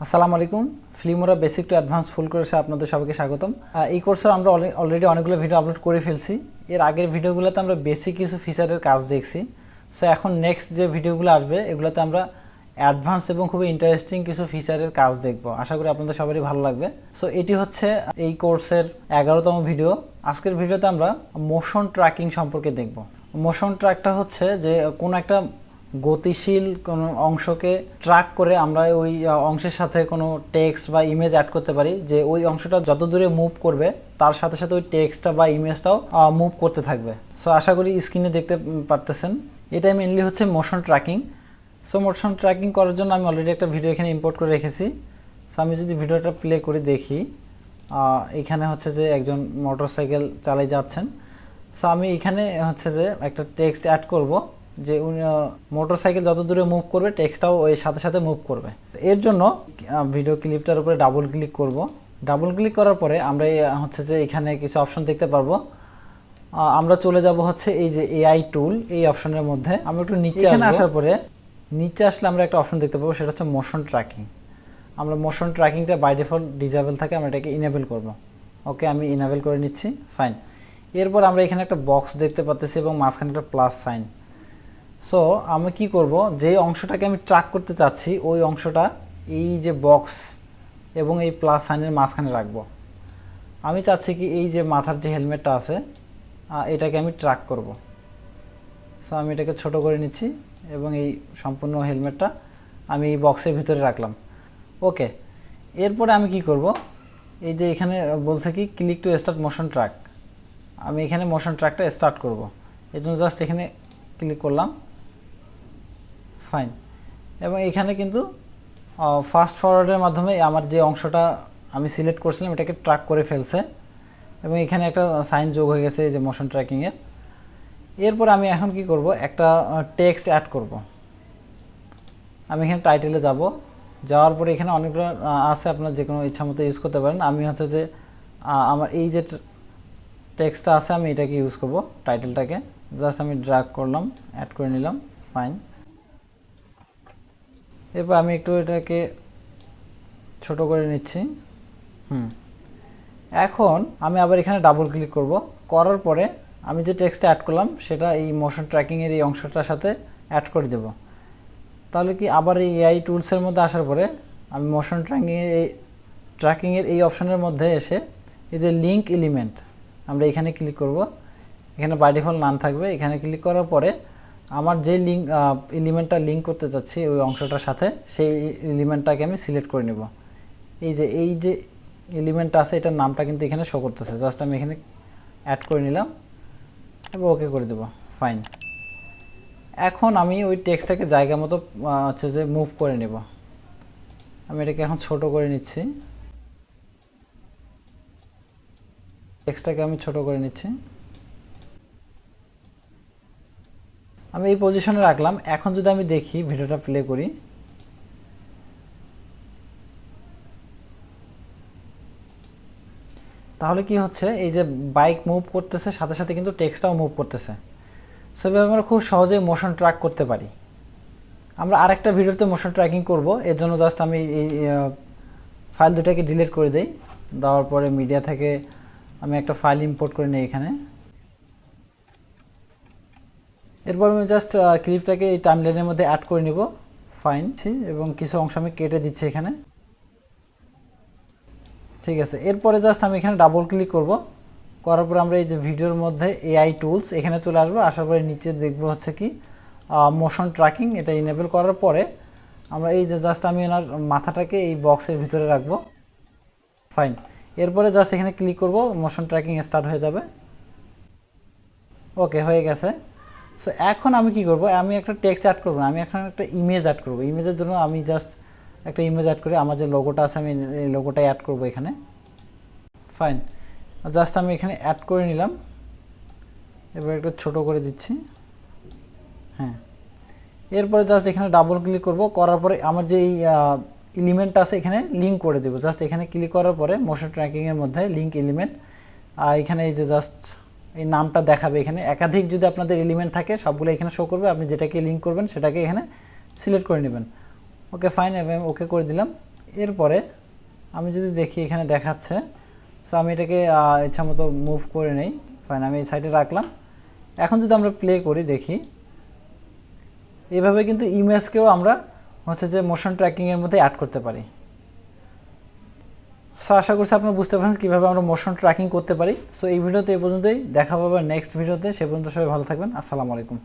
আসসালামু আলাইকুম। Filmora basic to advance ফুল কোর্সে আপনাদের সবাইকে স্বাগতম। এই কোর্সে আমরা অলরেডি অনেকগুলো ভিডিও আপলোড করে ফেলছি। এর আগের ভিডিওগুলোতে আমরা বেসিক কিছু ফিচারের কাজ দেখছি। সো এখন নেক্সট যে ভিডিওগুলো আসবে এগুলোতে আমরা অ্যাডভান্স এবং খুবই ইন্টারেস্টিং কিছু ফিচারের কাজ দেখব। আশা করি আপনাদের সবারই ভালো লাগবে। সো এটি হচ্ছে এই কোর্সের 11তম ভিডিও। আজকের ভিডিওতে আমরা মোশন ট্র্যাকিং সম্পর্কে দেখব। মোশন ট্র্যাকটা হচ্ছে যে কোনো একটা গতিশীল কোনো অংশকে ট্র্যাক করে আমরা ওই অংশের সাথে কোনো টেক্সট বা ইমেজ অ্যাড করতে পারি, যে ওই অংশটা যত দূরে মুভ করবে তার সাথে সাথে ওই টেক্সটটা বা ইমেজটাও মুভ করতে থাকবে। সো আশা করি স্ক্রিনে দেখতে পারতেছেন, এটাই মেনলি হচ্ছে motion tracking. So motion tracking করার জন্য আমি অলরেডি একটা ভিডিও এখানে ইম্পোর্ট করে রেখেছি। সো আমি যদি ভিডিওটা প্লে করে দেখি, এখানে হচ্ছে যে একজন মোটরসাইকেল চালিয়ে যাচ্ছেন। সো আমি এখানে হচ্ছে যে একটা টেক্সট অ্যাড করব, যে মোটরসাইকেল যত দূরে মুভ করবে টেক্সটটাও ওই সাথে সাথে মুভ করবে। এর জন্য ভিডিও ক্লিপটার উপরে ডাবল ক্লিক করব। ডাবল ক্লিক করার পরে আমরা হচ্ছে যে এখানে কিছু অপশন দেখতে পারবো। আমরা চলে যাব হচ্ছে এই যে এআই টুল, এই অপশনের মধ্যে আমরা একটু নিচে আসার পরে নিচে আসলে আমরা একটা অপশন দেখতে পাবো, সেটা হচ্ছে মোশন ট্র্যাকিং। আমরা মোশন ট্র্যাকিংটা বাই ডিফল্ট ডিসেবল থাকে, আমরা এটাকে ইনেবল করব। ওকে, আমি ইনেবল করে নিচ্ছি। ফাইন। এরপর আমরা এখানে একটা বক্স দেখতে পাচ্ছি এবং মাঝখানে একটা প্লাস সাইন। সো আমি কি করব, যে অংশটাকে আমি ট্র্যাক করতে চাচ্ছি ওই অংশটা এই যে বক্স এবং এই প্লাস সাইনের মাঝখানে রাখবো। আমি চাচ্ছি কি এই যে মাথার যে হেলমেটটা আছে এটাকে আমি ট্র্যাক করব। সো আমি এটাকে ছোট করে নিচ্ছি এবং এই সম্পূর্ণ হেলমেটটা আমি এই বক্সের ভিতরে রাখলাম। ওকে, এরপরে আমি কি করব, এই যে এখানে বলছে কি click to start motion track, আমি এখানে মোশন ট্র্যাকটা স্টার্ট করব। এর জন্য জাস্ট এখানে ক্লিক করলাম। ফাইন। এবং এখানে কিন্তু ফাস্ট ফরওয়ার্ডের মাধ্যমে আমার যে অংশটা আমি সিলেক্ট করছিলাম এটাকে ট্র্যাক করে ফেলছে এবং এখানে একটা সাইন যোগ হয়ে গেছে এই যে মোশন ট্র্যাকিংয়ের। এরপর আমি এখন কি করব, একটা টেক্সট অ্যাড করব। আমি এখানে টাইটেলে যাব, যাওয়ার পরে এখানে অনেকগুলো আছে, আপনার যে কোনো ইচ্ছা মতো ইউজ করতে পারেন। আমি হচ্ছে যে আমার এই যে টেক্সটটা আছে আমি এটাকে ইউজ করব, টাইটেলটাকে জাস্ট আমি ড্র্যাগ করলাম, অ্যাড করে নিলাম। ফাইন। এরপর আমি একটু এটাকে ছোট করে নিচ্ছি। এখন আমি আবার এখানে ডাবল ক্লিক করব। করার পরে আমি যে টেক্সটটা অ্যাড করলাম সেটা এই মোশন ট্র্যাকিংয়ের এই অংশটার সাথে অ্যাড করে দেব। তাহলে কি আবার এই এআই টুলসের মধ্যে আসার পরে আমি মোশন ট্র্যাকিংয়ের এই অপশনের মধ্যে এসে এই যে লিঙ্ক এলিমেন্ট আমরা এখানে ক্লিক করব। এখানে বাই ডিফল্ট নান থাকবে। এখানে ক্লিক করার পরে আমার যে এলিমেন্টটা লিঙ্ক করতে চাচ্ছি ওই অংশটার সাথে, সেই এলিমেন্টটাকে আমি সিলেক্ট করে নেব। এই যে এলিমেন্টটা আছে এটার নামটা কিন্তু এখানে শো করতেছে, জাস্ট আমি এখানে অ্যাড করে নিলাম এবং ওকে করে দেব। ফাইন। এখন আমি ওই টেক্সটটাকে জায়গা মতো হচ্ছে যে মুভ করে নেব। আমি এটাকে এখন ছোট করে নিচ্ছি, টেক্সটটাকে আমি ছোট করে নিচ্ছি। আমি এই পজিশনে রাখলাম। এখন যদি আমি দেখি, ভিডিওটা প্লে করি, তাহলে কি হচ্ছে, এই যে বাইক মুভ করতেছে সাথে সাথে কিন্তু টেক্সটটাও মুভ করতেছে। সো এভাবে আমরা খুব সহজেই মোশন ট্র্যাক করতে পারি। আমরা আরেকটা ভিডিওতে মোশন ট্র্যাকিং করব, এর জন্য জাস্ট আমি এই ফাইল দুটাকে ডিলিট করে দেই। দেওয়ার পরে মিডিয়া থেকে আমি একটা ফাইল ইম্পোর্ট করে নিই এখানে। এরপর আমি জাস্ট ক্লিপটাকে এই টাইমলাইনের মধ্যে অ্যাড করে নিব। ফাইন। এবং কিছু অংশ আমি কেটে দিচ্ছি এখানে। ঠিক আছে। এরপরে জাস্ট আমি এখানে ডাবল ক্লিক করব। করার পরে আমরা এই যে ভিডিওর মধ্যে এআই টুলস এখানে চলে আসবো। আসার পরে নিচে দেখবো হচ্ছে কি মোশন ট্র্যাকিং, এটা ইনেবল করার পরে আমরা এই যে জাস্ট আমি ওনার মাথাটাকে এই বক্সের ভিতরে রাখবো। ফাইন। এরপরে জাস্ট এখানে ক্লিক করব, মোশন ট্র্যাকিং স্টার্ট হয়ে যাবে। ওকে, হয়ে গেছে। সো এখন আমি কি করব, আমি একটা টেক্সট অ্যাড করব না, আমি এখন একটা ইমেজ অ্যাড করব। ইমেজের জন্য আমি জাস্ট একটা ইমেজ অ্যাড করি। আমার যে লোগোটা আছে আমি এই লোগোটাই অ্যাড করব এখানে। ফাইন। জাস্ট আমি এখানে অ্যাড করে নিলাম। এবার একটু ছোট করে দিচ্ছি। হ্যাঁ। এরপরে জাস্ট এখানে ডাবল ক্লিক করব। করার পরে আমার যে এলিমেন্ট আছে এখানে লিঙ্ক করে দেব। জাস্ট এখানে ক্লিক করার পরে মোশন ট্র্যাকিংয়ের মধ্যে লিঙ্ক এলিমেন্ট, এখানে এই যে জাস্ট এই নামটা দেখাবে। এখানে একাধিক যদি আপনাদের এলিমেন্ট থাকে সবগুলো এখানে শো করবে। আপনি যেটাকে লিঙ্ক করবেন সেটাকে এখানে সিলেক্ট করে নেবেন। ওকে, ফাইন। এবং ওকে করে দিলাম। এরপরে আমি যদি দেখি এখানে দেখাচ্ছে, সো আমি এটাকে ইচ্ছা মতো মুভ করে নেই, ফাইন আমি এই সাইডে রাখলাম। এখন যদি আমরা প্লে করি দেখি এইভাবে কিন্তু ইমেজকেও আমরা হচ্ছে যে মোশন ট্র্যাকিংয়ের মধ্যে অ্যাড করতে পারি। সো আশা করছি আপনারা বুঝতে পারছেন কীভাবে আমরা মোশন ট্র্যাকিং করতে পারি। সো এই ভিডিওতে এই পর্যন্তই, দেখা পাবে নেক্সট ভিডিওতে, সে পর্যন্ত সবাই ভালো থাকবেন। আসসালামু আলাইকুম।